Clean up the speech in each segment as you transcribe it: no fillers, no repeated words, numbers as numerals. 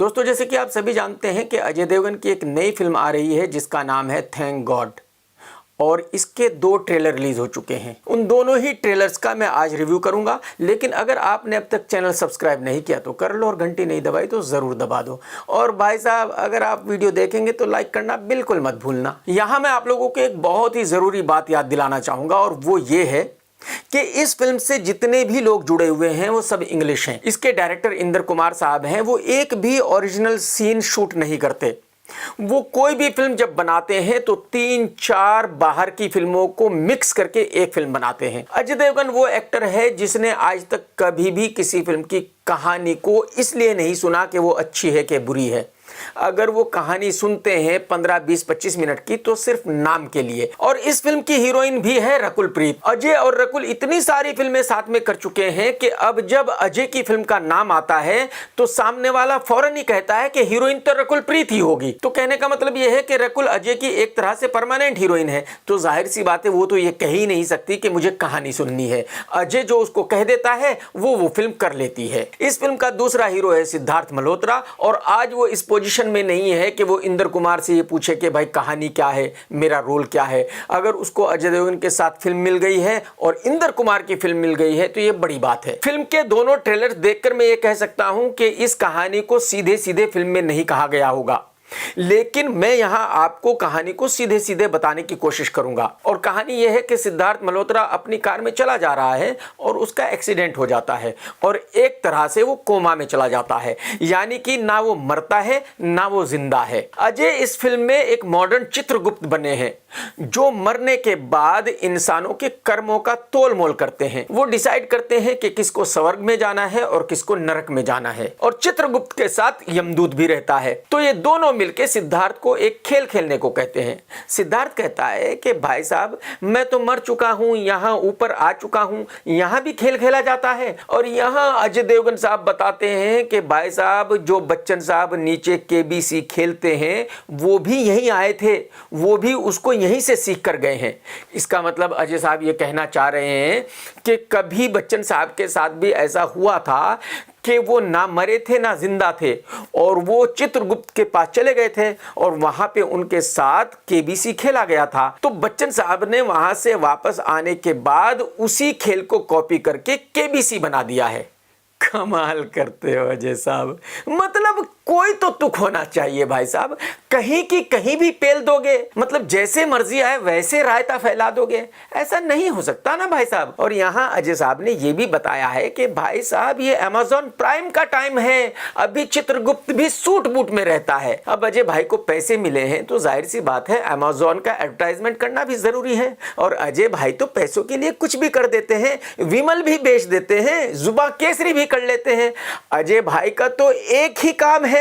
दोस्तों, जैसे कि आप सभी जानते हैं कि अजय देवगन की एक नई फिल्म आ रही है जिसका नाम है थैंक गॉड, और इसके 2 ट्रेलर रिलीज हो चुके हैं। उन दोनों ही ट्रेलर्स का मैं आज रिव्यू करूंगा। लेकिन अगर आपने अब तक चैनल सब्सक्राइब नहीं किया तो कर लो, और घंटी नहीं दबाई तो ज़रूर दबा दो। और भाई साहब, अगर आप वीडियो देखेंगे तो लाइक करना बिल्कुल मत भूलना। यहाँ मैं आप लोगों को एक बहुत ही ज़रूरी बात याद दिलाना चाहूँगा, और वो ये है कि इस फिल्म से जितने भी लोग जुड़े हुए हैं वो सब इंग्लिश हैं। इसके डायरेक्टर इंद्र कुमार साहब हैं, वो एक भी ओरिजिनल सीन शूट नहीं करते। वो कोई भी फिल्म जब बनाते हैं तो 3-4 बाहर की फिल्मों को मिक्स करके एक फिल्म बनाते हैं। अजय देवगन वो एक्टर है जिसने आज तक कभी भी किसी फिल्म की कहानी को इसलिए नहीं सुना कि वो अच्छी है कि बुरी है। अगर वो कहानी सुनते हैं 15, 20, 25 मिनट की तो सिर्फ नाम के लिए। और इस फिल्म की हीरोइन भी है रकुल प्रीत। अजय और रकुल इतनी सारी फिल्में साथ में कर चुके हैं कि अब जब अजय की फिल्म का नाम आता है तो सामने वाला फौरन ही कहता है कि हीरोइन तो रकुल प्रीत ही होगी। तो कहने का मतलब यह है कि रकुल अजय की एक तरह से परमानेंट हीरोइन है। तो जाहिर सी बात है वो तो ये कह ही नहीं सकती कि मुझे कहानी सुननी है। अजय जो उसको कह देता है वो फिल्म कर लेती है। इस फिल्म का दूसरा हीरो है सिद्धार्थ मल्होत्रा, और आज वो इस पोजीशन में नहीं है कि वो इंद्र कुमार से ये पूछे कि भाई कहानी क्या है, मेरा रोल क्या है। अगर उसको अजय देवगन के साथ फिल्म मिल गई है और इंद्र कुमार की फिल्म मिल गई है तो ये बड़ी बात है। फिल्म के दोनों ट्रेलर देखकर मैं ये कह सकता हूं कि इस कहानी को सीधे सीधे फिल्म में नहीं कहा गया होगा, लेकिन मैं यहां आपको कहानी को सीधे सीधे बताने की कोशिश करूंगा। और कहानी यह है कि सिद्धार्थ मल्होत्रा अपनी कार में चला जा रहा है और उसका एक्सीडेंट हो जाता है और एक तरह से वो कोमा में चला जाता है, यानी कि ना वो मरता है ना वो जिंदा है। अजय इस फिल्म में एक मॉडर्न चित्रगुप्त बने हैं जो मरने के बाद इंसानों के कर्मों का तोल मोल करते हैं। वो डिसाइड करते हैं कि किसको स्वर्ग में जाना है और किसको नरक में जाना है, और चित्रगुप्त के साथ यमदूत भी रहता है। तो ये दोनों मिलकर सिद्धार्थ को एक खेल खेलने को कहते हैं। सिद्धार्थ कहता है कि भाई साहब, मैं तो मर चुका हूं, यहां ऊपर आ चुका हूं, यहां भी खेल खेला जाता है। और यहां अजय देवगन साहब बताते हैं कि भाई साहब, जो बच्चन साहब नीचे केबीसी खेलते हैं वो भी यहीं आए थे, वो भी उसको यहीं से सीख कर गए हैं। इसका मतलब अजय साहब ये कहना चाह रहे हैं कि कभी बच्चन साहब के साथ भी ऐसा हुआ था कि वो ना मरे थे ना जिंदा थे, और वो चित्रगुप्त के पास चले गए थे और वहां पे उनके साथ केबीसी खेला गया था। तो बच्चन साहब ने वहां से वापस आने के बाद उसी खेल को कॉपी करके केबीसी बना दिया है। कमाल करते हो अजय साहब, मतलब कोई तो तुक होना चाहिए भाई साहब। कहीं की कहीं भी पेल दोगे, मतलब जैसे मर्जी आए वैसे रायता फैला दोगे, ऐसा नहीं हो सकता ना भाई साहब। और यहाँ अजय साहब ने यह भी बताया है कि भाई साहब, ये अमेज़न प्राइम का टाइम है, अभी चित्रगुप्त भी सूट बूट में रहता है। अब अजय भाई को पैसे मिले हैं तो जाहिर सी बात है अमेज़न का एडवर्टाइजमेंट करना भी जरूरी है, और अजय भाई तो पैसों के लिए कुछ भी कर देते हैं। विमल भी बेच देते हैं, जुबा केसरी भी कर लेते हैं। अजय भाई का तो एक ही काम है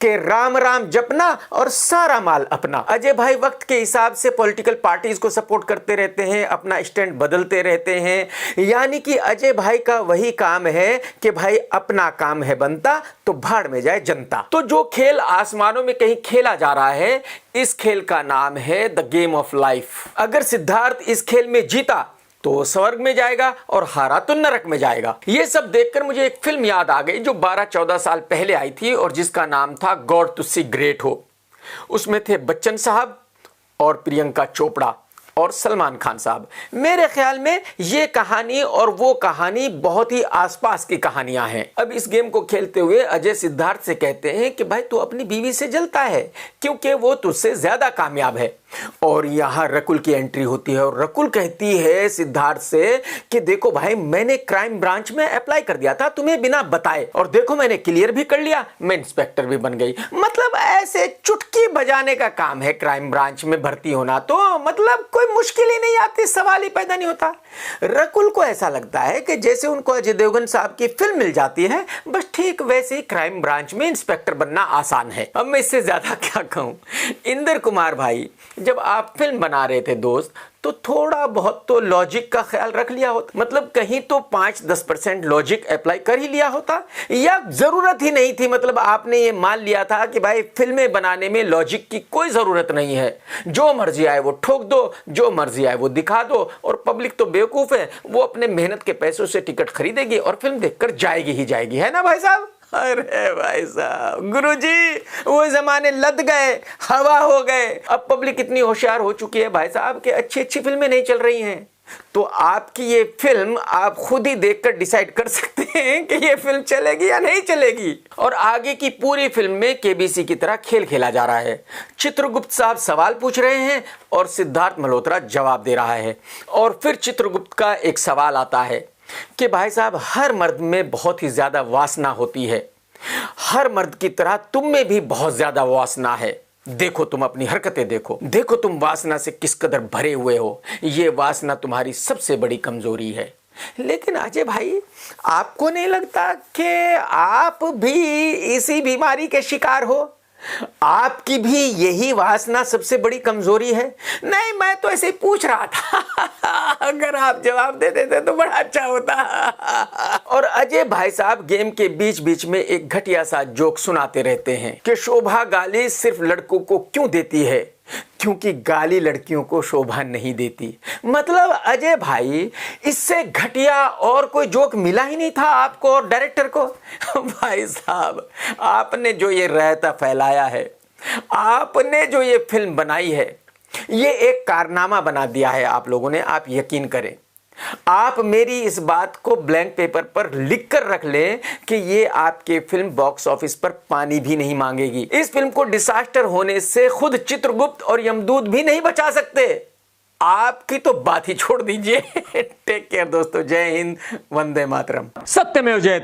कि राम राम जपना और सारा माल अपना। अजय भाई वक्त के हिसाब से पॉलिटिकल पार्टीज को सपोर्ट करते रहते हैं, अपना स्टैंड बदलते रहते हैं। यानी कि अजय भाई का वही काम है कि भाई अपना काम है बनता तो भाड़ में जाए जनता। तो जो खेल आसमानों में कहीं खेला जा रहा है, इस खेल का नाम है द गेम ऑफ लाइफ। अगर सिद्धार्थ इस खेल में जीता तो स्वर्ग में जाएगा और हारा तो नरक में जाएगा। ये सब देखकर मुझे एक फिल्म याद आ गई जो 12-14 साल पहले आई थी और जिसका नाम था गॉड टू सी ग्रेट हो। उसमें थे बच्चन साहब और प्रियंका चोपड़ा और सलमान खान साहब। मेरे ख्याल में ये कहानी और वो कहानी बहुत ही आसपास की कहानियां हैं। अब इस गेम को खेलते हुए अजय सिद्धार्थ से कहते हैं कि भाई तू अपनी बीवी से जलता है क्योंकि वो तुझसे ज्यादा कामयाब है। और यहाँ रकुल की एंट्री होती है और रकुल कहती है सिद्धार्थ से कि देखो भाई, मैंने क्राइम ब्रांच में अप्लाई कर दिया था तुम्हें बिना बताए, और देखो मैंने क्लियर भी कर लिया, मैं इंस्पेक्टर भी बन गई। मतलब ऐसे चुटकी बजाने का काम है क्राइम ब्रांच में भर्ती होना, तो मतलब कोई मुश्किल ही नहीं आती, सवाल ही पैदा नहीं होता। रकुल को ऐसा लगता है कि जैसे उनको अजय देवगन साहब की फिल्म मिल जाती है, बस ठीक वैसे ही क्राइम ब्रांच में इंस्पेक्टर बनना आसान है। अब मैं इससे ज्यादा क्या कहूं। इंद्र कुमार भाई, जब आप फिल्म बना रहे थे दोस्त, तो थोड़ा बहुत तो लॉजिक का ख्याल रख लिया होता, मतलब कहीं तो 5-10% लॉजिक अप्लाई कर ही लिया होता, या जरूरत ही नहीं थी। मतलब आपने ये मान लिया था कि भाई फिल्में बनाने में लॉजिक की कोई जरूरत नहीं है, जो मर्जी आए वो ठोक दो, जो मर्जी आए वो दिखा दो, और पब्लिक तो बेवकूफ है, वो अपने मेहनत के पैसों से टिकट खरीदेगी और फिल्म देखकर जाएगी ही जाएगी, है ना भाई साहब। अरे भाई साहब, गुरुजी वो जमाने लद गए, हवा हो गए। अब पब्लिक इतनी होशियार हो चुकी है भाई साहब कि अच्छी अच्छी फिल्में नहीं चल रही हैं। तो आपकी ये फिल्म आप खुद ही देखकर डिसाइड कर सकते हैं कि ये फिल्म चलेगी या नहीं चलेगी। और आगे की पूरी फिल्म में केबीसी की तरह खेल खेला जा रहा है। चित्रगुप्त साहब सवाल पूछ रहे हैं और सिद्धार्थ मल्होत्रा जवाब दे रहा है। और फिर चित्रगुप्त का एक सवाल आता है कि भाई साहब, हर मर्द में बहुत ही ज्यादा वासना होती है, हर मर्द की तरह तुम में भी बहुत ज्यादा वासना है। देखो तुम अपनी हरकतें देखो, देखो तुम वासना से किस कदर भरे हुए हो। ये वासना तुम्हारी सबसे बड़ी कमजोरी है। लेकिन अजय भाई, आपको नहीं लगता कि आप भी इसी बीमारी के शिकार हो? आपकी भी यही वासना सबसे बड़ी कमजोरी है? नहीं, मैं तो ऐसे ही पूछ रहा था। अगर आप जवाब दे देते तो बड़ा अच्छा होता। और अजय भाई साहब गेम के बीच बीच में एक घटिया सा जोक सुनाते रहते हैं कि शोभा गाली सिर्फ लड़कों को क्यों देती है, क्योंकि गाली लड़कियों को शोभा नहीं देती। मतलब अजय भाई, इससे घटिया और कोई जोक मिला ही नहीं था आपको और डायरेक्टर को। भाई साहब, आपने जो ये रहता फैलाया है, आपने जो ये फिल्म बनाई है, ये एक कारनामा बना दिया है आप लोगों ने। आप यकीन करें, आप मेरी इस बात को ब्लैंक पेपर पर लिख कर रख लें कि ये आपके फिल्म बॉक्स ऑफिस पर पानी भी नहीं मांगेगी। इस फिल्म को डिसास्टर होने से खुद चित्रगुप्त और यमदूत भी नहीं बचा सकते। आपकी तो बात ही छोड़ दीजिए। टेक केयर दोस्तों, जय हिंद, वंदे मातरम। सत्यमेव जयते।